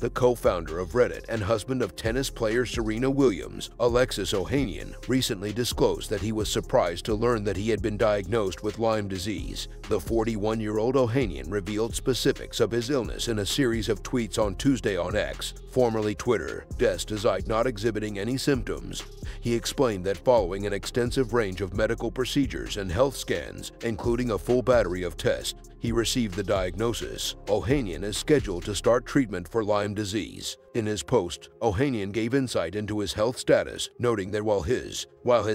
The co-founder of Reddit and husband of tennis player Serena Williams, Alexis Ohanian, recently disclosed that he was surprised to learn that he had been diagnosed with Lyme disease. The 41-year-old Ohanian revealed specifics of his illness in a series of tweets on Tuesday on X, formerly Twitter, desite not exhibiting any symptoms. He explained that following an extensive range of medical procedures and health scans, including a full battery of tests, he received the diagnosis. Ohanian is scheduled to start treatment for Lyme disease. In his post, Ohanian gave insight into his health status, noting that while his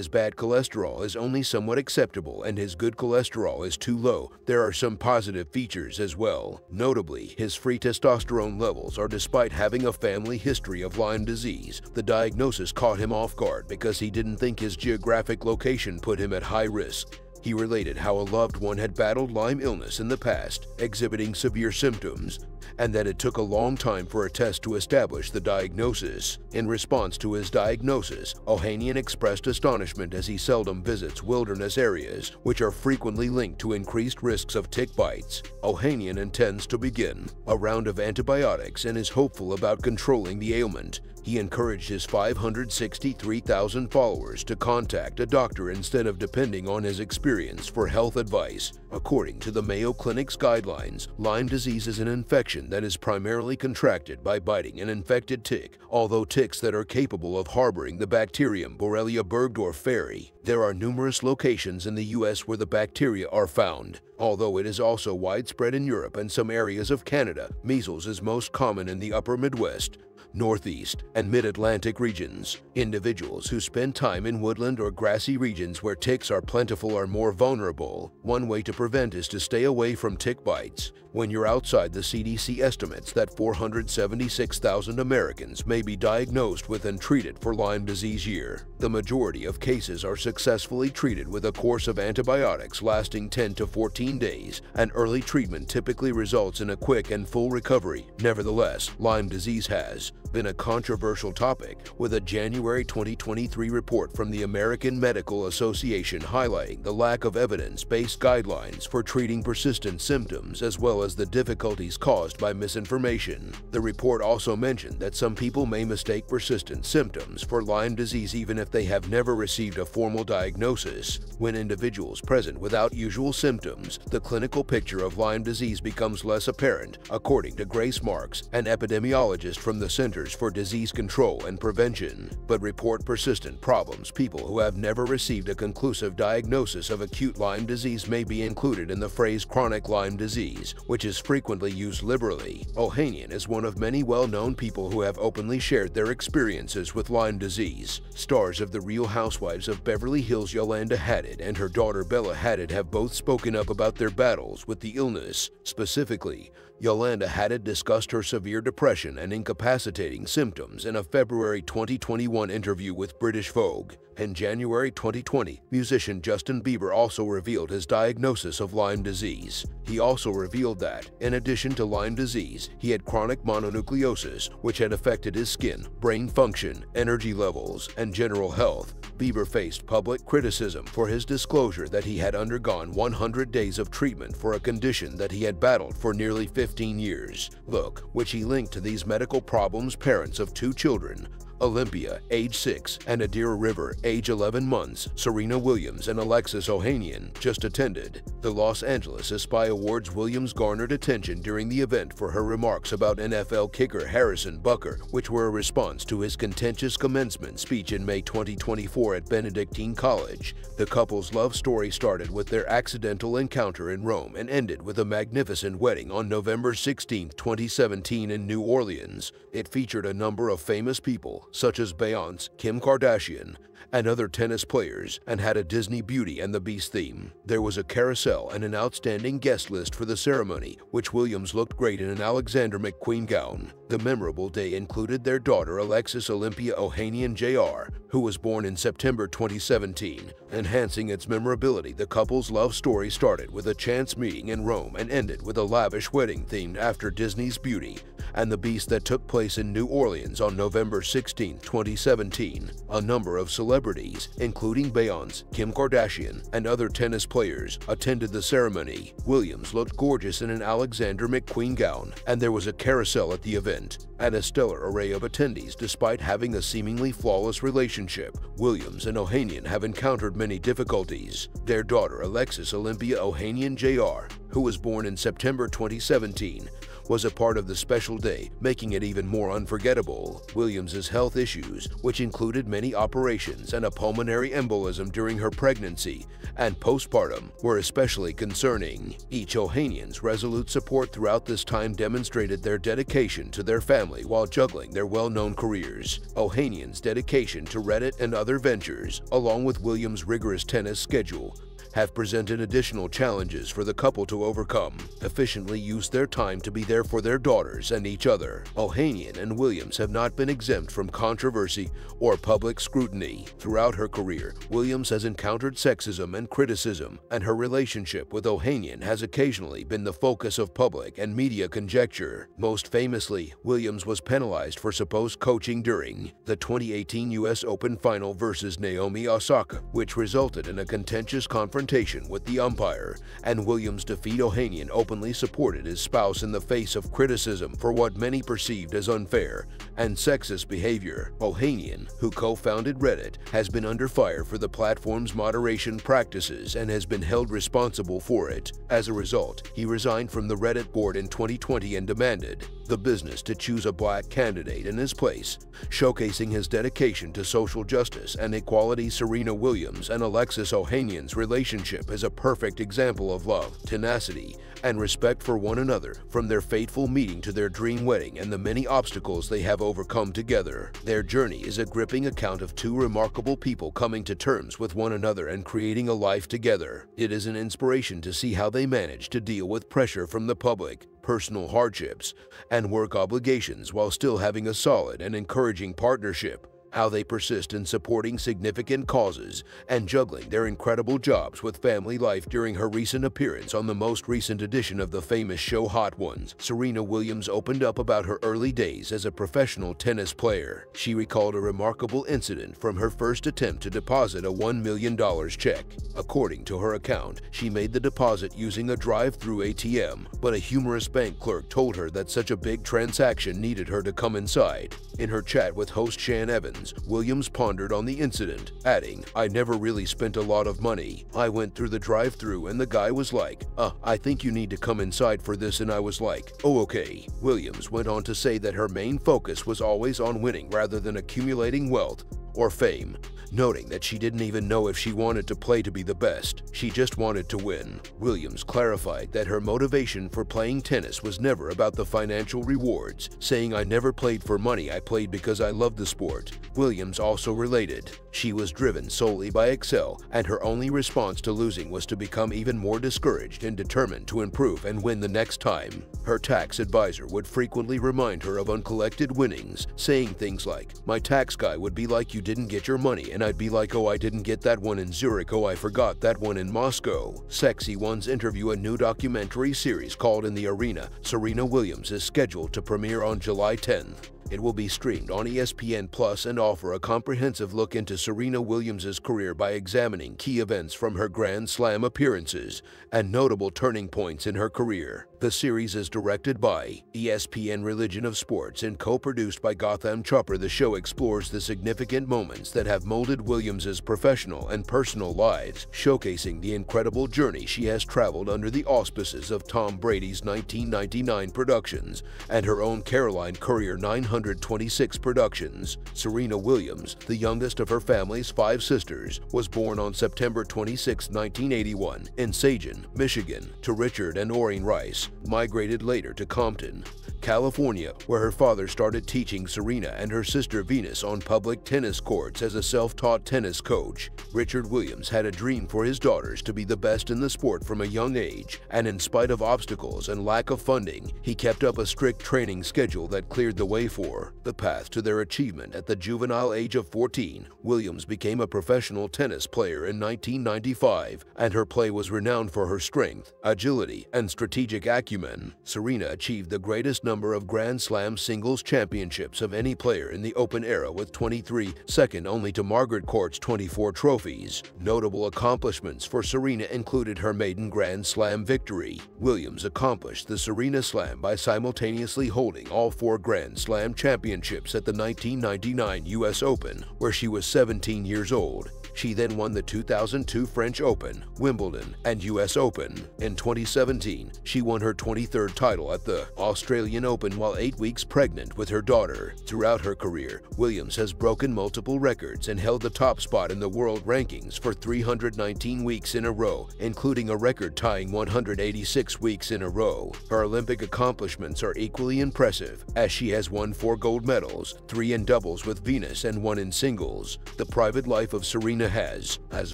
bad cholesterol is only somewhat acceptable and his good cholesterol is too low, there are some positive features as well. Notably, his free testosterone levels are despite having a family history of Lyme disease. The diagnosis caught him off guard because he didn't think his geographic location put him at high risk. He related how a loved one had battled Lyme illness in the past, exhibiting severe symptoms, and that it took a long time for a test to establish the diagnosis. In response to his diagnosis, Ohanian expressed astonishment as he seldom visits wilderness areas, which are frequently linked to increased risks of tick bites. Ohanian intends to begin a round of antibiotics and is hopeful about controlling the ailment. He encouraged his 563,000 followers to contact a doctor instead of depending on his experience for health advice. According to the Mayo Clinic's guidelines, Lyme disease is an infection that is primarily contracted by biting an infected tick, although ticks that are capable of harboring the bacterium Borrelia burgdorferi. There are numerous locations in the U.S. where the bacteria are found. Although it is also widespread in Europe and some areas of Canada, measles is most common in the upper Midwest, Northeast, and Mid-Atlantic regions. Individuals who spend time in woodland or grassy regions where ticks are plentiful are more vulnerable. One way to prevent is to stay away from tick bites. When you're outside, the CDC estimates that 476,000 Americans may be diagnosed with and treated for Lyme disease year. The majority of cases are successfully treated with a course of antibiotics lasting 10 to 14 days, and early treatment typically results in a quick and full recovery. Nevertheless, Lyme disease has been a controversial topic, with a January 2023 report from the American Medical Association highlighting the lack of evidence-based guidelines for treating persistent symptoms as well as the difficulties caused by misinformation. The report also mentioned that some people may mistake persistent symptoms for Lyme disease even if they have never received a formal diagnosis. When individuals present without usual symptoms, the clinical picture of Lyme disease becomes less apparent, according to Grace Marks, an epidemiologist from the Centers for Disease Control and Prevention. But report persistent problems. People who have never received a conclusive diagnosis of acute Lyme disease may be included in the phrase chronic Lyme disease, which is frequently used liberally. Ohanian is one of many well-known people who have openly shared their experiences with Lyme disease. Stars of The Real Housewives of Beverly Hills Yolanda Hadid and her daughter Bella Hadid have both spoken up about their battles with the illness. Specifically, Yolanda Hadid discussed her severe depression and incapacitating symptoms in a February 2021 interview with British Vogue. In January 2020, musician Justin Bieber also revealed his diagnosis of Lyme disease. He also revealed that, in addition to Lyme disease, he had chronic mononucleosis, which had affected his skin, brain function, energy levels, and general health. Bieber faced public criticism for his disclosure that he had undergone 100 days of treatment for a condition that he had battled for nearly 15 years. Look, which he linked to these medical problems parents of 2 children, Olympia, age 6, and Adira River, age 11 months, Serena Williams and Alexis Ohanian, just attended. The Los Angeles Spy Awards. Williams garnered attention during the event for her remarks about NFL kicker Harrison Butker, which were a response to his contentious commencement speech in May 2024 at Benedictine College. The couple's love story started with their accidental encounter in Rome and ended with a magnificent wedding on November 16, 2017 in New Orleans. It featured a number of famous people, such as Beyonce, Kim Kardashian, and other tennis players, and had a Disney Beauty and the Beast theme. There was a carousel and an outstanding guest list for the ceremony, which Williams looked great in an Alexander McQueen gown. The memorable day included their daughter Alexis Olympia Ohanian Jr., who was born in September 2017. Enhancing its memorability, the couple's love story started with a chance meeting in Rome and ended with a lavish wedding themed after Disney's Beauty. and the beast that took place in New Orleans on November 16, 2017. A number of celebrities, including Beyoncé, Kim Kardashian, and other tennis players, attended the ceremony. Williams looked gorgeous in an Alexander McQueen gown, and there was a carousel at the event. And a stellar array of attendees. Despite having a seemingly flawless relationship, Williams and Ohanian have encountered many difficulties. Their daughter, Alexis Ohanian Jr., who was born in September 2017, was a part of the special day, making it even more unforgettable. Williams's health issues, which included many operations and a pulmonary embolism during her pregnancy and postpartum, were especially concerning. Each Ohanian's resolute support throughout this time demonstrated their dedication to their family while juggling their well-known careers. Ohanian's dedication to Reddit and other ventures, along with Williams' rigorous tennis schedule, have presented additional challenges for the couple to overcome. Efficiently use their time to be there for their daughters and each other. Ohanian and Williams have not been exempt from controversy or public scrutiny. Throughout her career, Williams has encountered sexism and criticism, and her relationship with Ohanian has occasionally been the focus of public and media conjecture. Most famously, Williams was penalized for supposed coaching during the 2018 US Open final versus Naomi Osaka, which resulted in a contentious confrontation with the umpire, and Williams' defeat. Ohanian openly supported his spouse in the face of criticism for what many perceived as unfair and sexist behavior. Ohanian, who co-founded Reddit, has been under fire for the platform's moderation practices and has been held responsible for it. As a result, he resigned from the Reddit board in 2020 and demanded the business to choose a black candidate in his place, showcasing his dedication to social justice and equality. Serena Williams and Alexis Ohanian's relationship is a perfect example of love, tenacity, and respect for one another. From their fateful meeting to their dream wedding and the many obstacles they have overcome together, their journey is a gripping account of two remarkable people coming to terms with one another and creating a life together. It is an inspiration to see how they manage to deal with pressure from the public, personal hardships, and work obligations while still having a solid and encouraging partnership. How they persist in supporting significant causes and juggling their incredible jobs with family life. During her recent appearance on the most recent edition of the famous show Hot Ones, Serena Williams opened up about her early days as a professional tennis player. She recalled a remarkable incident from her first attempt to deposit a $1 million check. According to her account, she made the deposit using a drive-through ATM, but a humorous bank clerk told her that such a big transaction needed her to come inside. In her chat with host Shan Evans, Williams pondered on the incident, adding, "I never really spent a lot of money. I went through the drive-thru and the guy was like, I think you need to come inside for this, and I was like, oh okay." Williams went on to say that her main focus was always on winning rather than accumulating wealth or fame, noting that she didn't even know if she wanted to play to be the best. She just wanted to win. Williams clarified that her motivation for playing tennis was never about the financial rewards, saying, "I never played for money, I played because I loved the sport." Williams also related, she was driven solely by excel, and her only response to losing was to become even more discouraged and determined to improve and win the next time. Her tax advisor would frequently remind her of uncollected winnings, saying things like, "My tax guy would be like, you didn't get your money," and I'd be like, "Oh, I didn't get that one in Zurich, oh, I forgot that one in Moscow." Sexy One's interview, a new documentary series called In the Arena, Serena Williams, is scheduled to premiere on July 10th. It will be streamed on ESPN Plus and offer a comprehensive look into Serena Williams' career by examining key events from her Grand Slam appearances and notable turning points in her career. The series is directed by ESPN Religion of Sports and co-produced by Gotham Chopra. The show explores the significant moments that have molded Williams' professional and personal lives, showcasing the incredible journey she has traveled under the auspices of Tom Brady's 1999 Productions and her own Caroline Courier 926 Productions. Serena Williams, the youngest of her family's 5 sisters, was born on September 26, 1981, in Sagen, Michigan, to Richard and Oreen Rice. Migrated later to Compton, California, where her father started teaching Serena and her sister Venus on public tennis courts as a self-taught tennis coach. Richard Williams had a dream for his daughters to be the best in the sport from a young age, and in spite of obstacles and lack of funding, he kept up a strict training schedule that cleared the way for the path to their achievement. At the juvenile age of 14, Williams became a professional tennis player in 1995, and her play was renowned for her strength, agility, and strategic acumen. Serena achieved the greatest number of Grand Slam singles championships of any player in the Open era with 23, second only to Margaret Court's 24 trophies. Notable accomplishments for Serena included her maiden Grand Slam victory. Williams accomplished the Serena Slam by simultaneously holding all 4 Grand Slam championships at the 1999 US Open, where she was 17 years old. She then won the 2002 French Open, Wimbledon, and US Open. In 2017, she won her 23rd title at the Australian Open while 8 weeks pregnant with her daughter. Throughout her career, Williams has broken multiple records and held the top spot in the world rankings for 319 weeks in a row, including a record-tying 186 weeks in a row. Her Olympic accomplishments are equally impressive, as she has won 4 gold medals, 3 in doubles with Venus and 1 in singles. The private life of Serena has as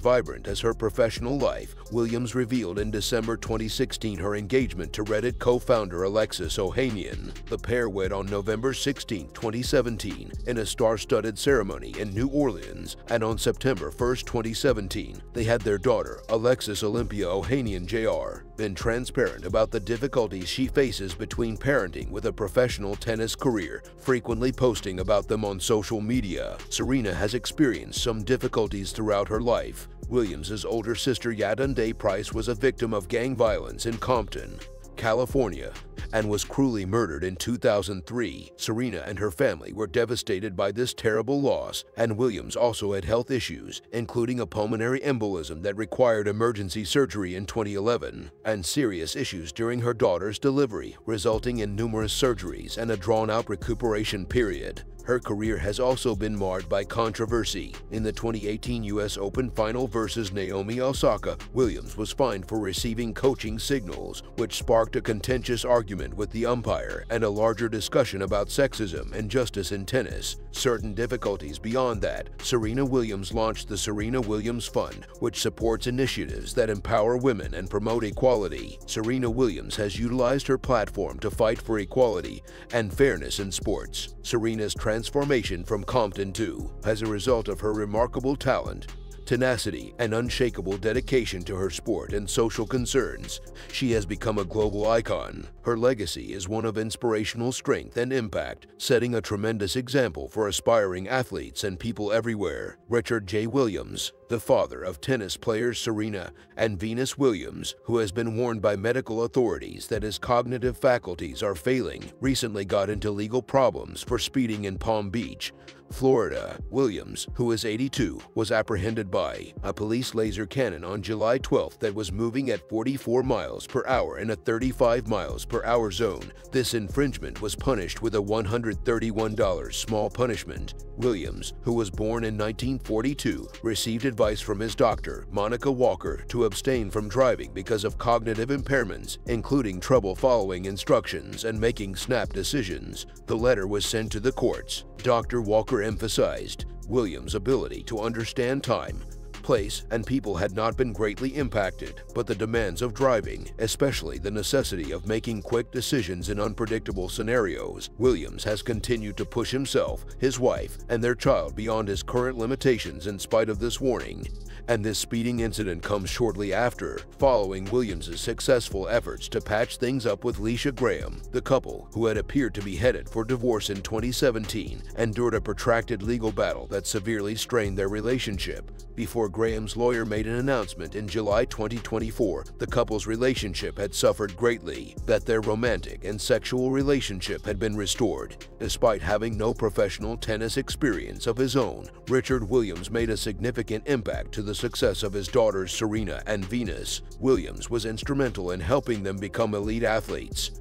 vibrant as her professional life. Williams revealed in December 2016 her engagement to Reddit co-founder Alexis Ohanian. The pair wed on November 16, 2017 in a star-studded ceremony in New Orleans, and on September 1, 2017, they had their daughter, Alexis Olympia Ohanian Jr., been transparent about the difficulties she faces between parenting with a professional tennis career, frequently posting about them on social media. Serena has experienced some difficulties throughout her life. Williams' older sister Yadunde Price was a victim of gang violence in Compton, California, and was cruelly murdered in 2003. Serena and her family were devastated by this terrible loss, and Williams also had health issues, including a pulmonary embolism that required emergency surgery in 2011, and serious issues during her daughter's delivery, resulting in numerous surgeries and a drawn-out recuperation period. Her career has also been marred by controversy. In the 2018 US Open final versus Naomi Osaka, Williams was fined for receiving coaching signals, which sparked a contentious argument with the umpire and a larger discussion about sexism and justice in tennis. Certain difficulties beyond that, Serena Williams launched the Serena Williams Fund, which supports initiatives that empower women and promote equality. Serena Williams has utilized her platform to fight for equality and fairness in sports. Serena's transformation from Compton to, as a result of her remarkable talent, tenacity, and unshakable dedication to her sport and social concerns, she has become a global icon. Her legacy is one of inspirational strength and impact, setting a tremendous example for aspiring athletes and people everywhere. Richard J. Williams, the father of tennis players Serena and Venus Williams, who has been warned by medical authorities that his cognitive faculties are failing, recently got into legal problems for speeding in Palm Beach, Florida. Williams, who is 82, was apprehended by a police laser cannon on July 12 that was moving at 44 miles per hour in a 35 miles per hour zone. This infringement was punished with a $131 small punishment. Williams, who was born in 1942, received advice from his doctor, Monica Walker, to abstain from driving because of cognitive impairments, including trouble following instructions and making snap decisions. The letter was sent to the courts. Dr. Walker emphasized Williams' ability to understand time, place, and people had not been greatly impacted, but the demands of driving, especially the necessity of making quick decisions in unpredictable scenarios. Williams has continued to push himself, his wife, and their child beyond his current limitations in spite of this warning. And this speeding incident comes shortly after, following Williams' successful efforts to patch things up with Leisha Graham. The couple, who had appeared to be headed for divorce in 2017, endured a protracted legal battle that severely strained their relationship. Before Graham's lawyer made an announcement in July 2024, the couple's relationship had suffered greatly, that their romantic and sexual relationship had been restored. Despite having no professional tennis experience of his own, Richard Williams made a significant impact to the success of his daughters Serena and Venus. Williams was instrumental in helping them become elite athletes.